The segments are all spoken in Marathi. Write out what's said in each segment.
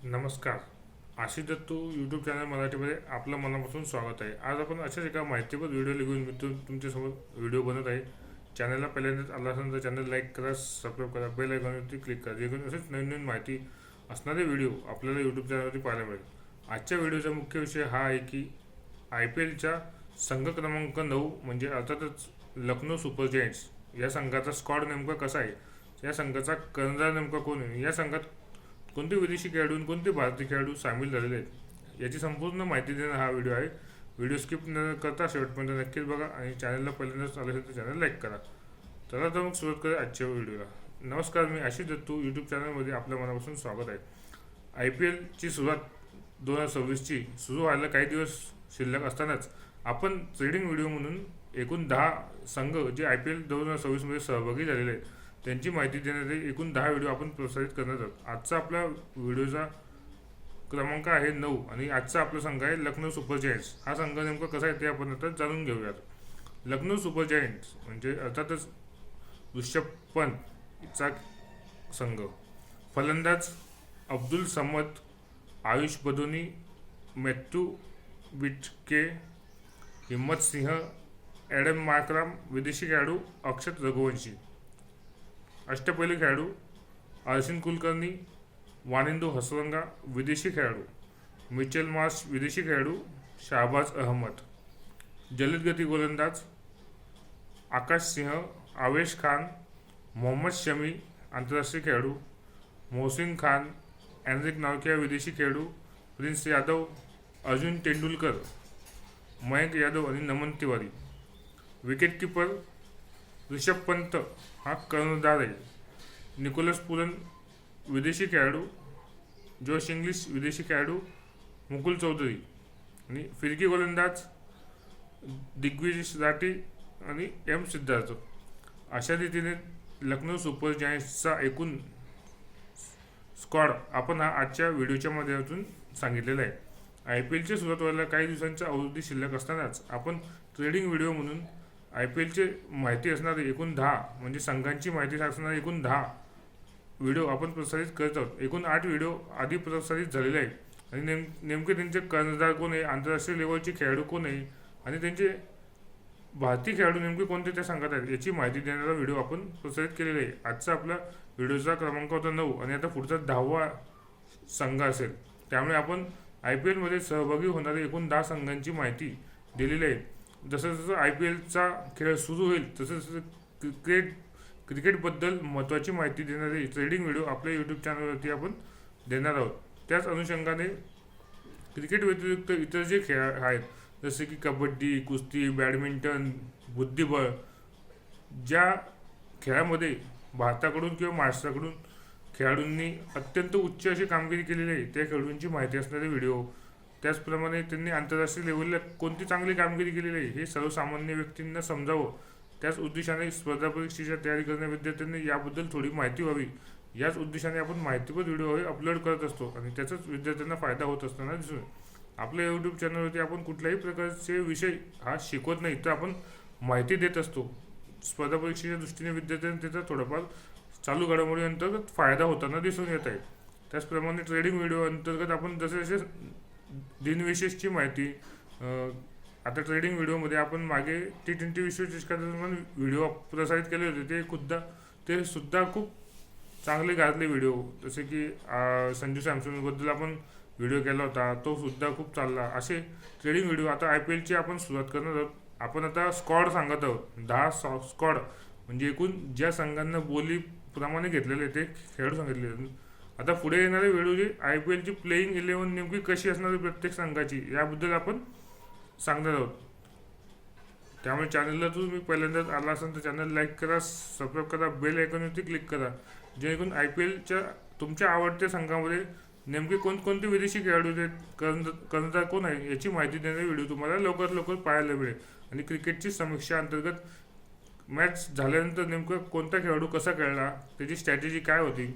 नमस्कार. आशिष दत्तू यूट्यूब चॅनल मराठीमध्ये आपलं मनापासून स्वागत आहे. आज आपण अशाच एका माहितीपर व्हिडिओ घेऊन मी तुमच्यासमोर व्हिडिओ बनत आहे. चॅनलला पहिल्यांदाच आला असेल तर चॅनल लाईक करा, सबस्क्राईब करा, बेल आयकॉनवरती क्लिक करा, जेणेकरून असेच नवीन नवीन माहिती असणारे व्हिडिओ आपल्याला यूट्यूब चॅनलवरती पाहायला मिळेल. आजच्या व्हिडिओचा मुख्य विषय हा आहे की IPLच्या संघ क्रमांक 9 म्हणजे अर्थातच लखनौ सुपर जायंट्स या संघाचा स्क्वॉड नेमका कसा आहे, या संघाचा कर्णधार नेमका कोण आहे, या संघात कोणते विदेशी खेळाडू आणि कोणते भारतीय खेळाडू सामील झालेले आहेत याची संपूर्ण माहिती देणं हा व्हिडिओ आहे. व्हिडिओ स्किप न करता शेवटपर्यंत नक्कीच बघा आणि चॅनलला पहिल्यांदाच आले असेल तर चॅनल लाईक करा. चला तर मग सुरुवात करूया आजच्या व्हिडिओला. नमस्कार, मी आशिष दत्तू यूट्यूब चॅनलमध्ये आपल्या मनापासून स्वागत आहे. IPLची सुरुवात 2026ची सुरू व्हायला काही दिवस शिल्लक असतानाच आपण ट्रेडिंग व्हिडिओ म्हणून एकूण 10 संघ जे IPL 2026मध्ये सहभागी झालेले आहेत त्यांची माहिती देण्याचे एकूण 10 व्हिडिओ आपण प्रसारित करणार आहोत. आजचा आपला व्हिडिओचा क्रमांक आहे 9 आणि आजचा आपला संघ आहे लखनौ सुपर जायंट्स. हा संघ नेमका कसा आहे ते आपण आता जाणून घेऊयात. लखनौ सुपर जायंट्स म्हणजे अर्थातच ऋषभ पंतचा संघ. फलंदाज अब्दुल समद, आयुष बदोनी, मॅथ्यू बिटके, हिम्मत सिंह, ॲडम मार्कराम. विदेशी खेळाडू अक्षत रघुवंशी. अष्टपैलू खेळाडू अर्शिन कुलकर्णी, वानिंदू हसरंगा. विदेशी खेळाडू मिचेल मार्श. विदेशी खेळाडू शाहबाज अहमद. जलदगती गोलंदाज आकाश सिंह, आवेश खान, मोहम्मद शमी. आंतरराष्ट्रीय खेळाडू मोहसिन खान, एनरिक नौकिया. विदेशी खेळाडू प्रिन्स यादव, अर्जुन तेंडुलकर, मयंक यादव आणि नमन तिवारी. विकेटकीपर ऋषभ पंत हा कर्णधार आहे. Nicholas Pooran. विदेशी खेळाडू जोश इंग्लिश. विदेशी खेळाडू मुकुल चौधरी आणि फिरकी गोलंदाज दिग्विजय राठी आणि M सिद्धार्थ. अशा रीतीने लखनौ सुपर जायंट्सचा एकूण स्क्वॉड आपण हा आजच्या व्हिडिओच्या माध्यमातून सांगितलेला आहे. IPLची सुरुवात व्हायला काही दिवसांचा अवधी शिल्लक असतानाच आपण ट्रेडिंग व्हिडिओ म्हणून IPLचे माहिती असणारे एकूण 10 म्हणजे संघांची माहिती असणारे एकूण 10 व्हिडिओ आपण प्रसारित करत आहोत. एकूण 8 व्हिडिओ आधी प्रसारित झालेले आहेत आणि नेमके त्यांचे कर्णधार कोण आहे, आंतरराष्ट्रीय लेवलचे खेळाडू कोण आहे आणि त्यांचे भारतीय खेळाडू नेमके कोणते त्या संघात आहेत याची माहिती देणारा व्हिडिओ आपण प्रसारित केलेला आहे. आजचा आपला व्हिडिओचा क्रमांक होता 9 आणि आता पुढचा 10वा संघ असेल. त्यामुळे आपण IPLमध्ये सहभागी होणाऱ्या एकूण 10 संघांची माहिती दिलेली आहे. जसं जसं IPLचा खेळ सुरू होईल तसं तसं क्रिकेटबद्दल महत्त्वाची माहिती देणारे ट्रेडिंग व्हिडिओ आपल्या यूट्यूब चॅनलवरती आपण देणार आहोत. त्याच अनुषंगाने क्रिकेट व्यतिरिक्त इतर जे खेळ आहेत जसे की कबड्डी, कुस्ती, बॅडमिंटन, बुद्धिबळ, ज्या खेळामध्ये भारताकडून किंवा महाराष्ट्राकडून खेळाडूंनी अत्यंत उच्च अशी कामगिरी केलेली आहे त्या खेळाडूंची माहिती असणारे व्हिडिओ. त्याचप्रमाणे त्यांनी आंतरराष्ट्रीय लेवलला कोणती चांगली कामगिरी केलेली आहे हे सर्वसामान्य व्यक्तींना समजावं, त्याच उद्देशाने स्पर्धा परीक्षेच्या तयारी करणाऱ्या विद्यार्थ्यांनी याबद्दल थोडी माहिती व्हावी याच उद्देशाने आपण माहितीपर व्हिडिओ अपलोड करत असतो आणि त्याचाच विद्यार्थ्यांना फायदा होत असताना दिसून. आपल्या यूट्यूब चॅनलवरती आपण कुठल्याही प्रकारचे विषय हा शिकवत नाही तर आपण माहिती देत असतो. स्पर्धा परीक्षेच्या दृष्टीने विद्यार्थ्यांना त्याचा थोडाफार चालू घडामोडी अंतर्गत फायदा होताना दिसून येत आहे. त्याचप्रमाणे ट्रेडिंग व्हिडिओ अंतर्गत आपण जसे जसे दिनविशेषची माहिती आता ट्रेडिंग व्हिडिओमध्ये आपण मागे T20 विश्वचषकादरम्यान व्हिडिओ प्रसारित केले होते ते सुद्धा खूप चांगले गाजले व्हिडिओ. जसे की संजू सॅमसनबद्दल आपण व्हिडिओ केला होता तो सुद्धा खूप चालला. असे ट्रेडिंग व्हिडिओ आता IPLची आपण सुरुवात करणार आहोत. आपण आता स्क्वॉड सांगत आहोत. 10 स्क्वॉड म्हणजे एकूण ज्या संघांना बोलीप्रमाणे घेतलेले ते खेळाडू सांगितले. आता पुढे येणारे व्हिडिओ जे IPLची प्लेइंग 11 नेमकी कशी असणार प्रत्येक संघाची याबद्दल आपण सांगणार आहोत. त्यामुळे चॅनलला तुम्ही पहिल्यांदाच आला असाल तर चॅनल लाईक करा, सबस्क्राईब करा, बेल आयकॉनवरती क्लिक करा, जेणेकरून IPLच्या तुमच्या आवडत्या संघामध्ये नेमके कोणकोणते विदेशी खेळाडू आहेत, कर्णधार कोण आहे याची माहिती देणारे व्हिडिओ तुम्हाला लवकरात लवकर पाहायला मिळेल. आणि क्रिकेटची समीक्षा अंतर्गत मॅच झाल्यानंतर नेमकं कोणता खेळाडू कसा खेळला, त्याची स्ट्रॅटेजी काय होती,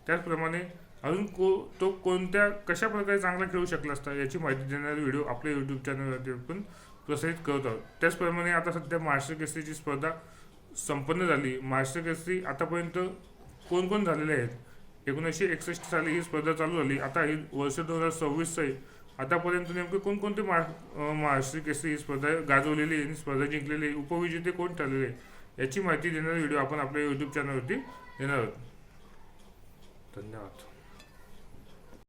त्याचप्रमाणे अजून तो कोणत्या कशा प्रकारे चांगला खेळू शकला असता याची माहिती देणारे व्हिडिओ आपल्या यूट्यूब चॅनलवरती आपण प्रसारित करत आहोत. त्याचप्रमाणे आता सध्या महाराष्ट्र केसरीची स्पर्धा संपन्न झाली. महाराष्ट्र केसरी आतापर्यंत कोण कोण झालेले आहेत 1961 साली ही स्पर्धा चालू झाली. आता ही वर्ष 2026 आहे. आतापर्यंत नेमके कोणकोणते महाराष्ट्र केसरी ही स्पर्धा गाजवलेली आहे, स्पर्धा जिंकलेली आहे, उपविजेते कोण ठरलेले आहे याची माहिती देणारा व्हिडिओ आपण आपल्या यूट्यूब चॅनलवरती देणार आहोत. धन्यवाद.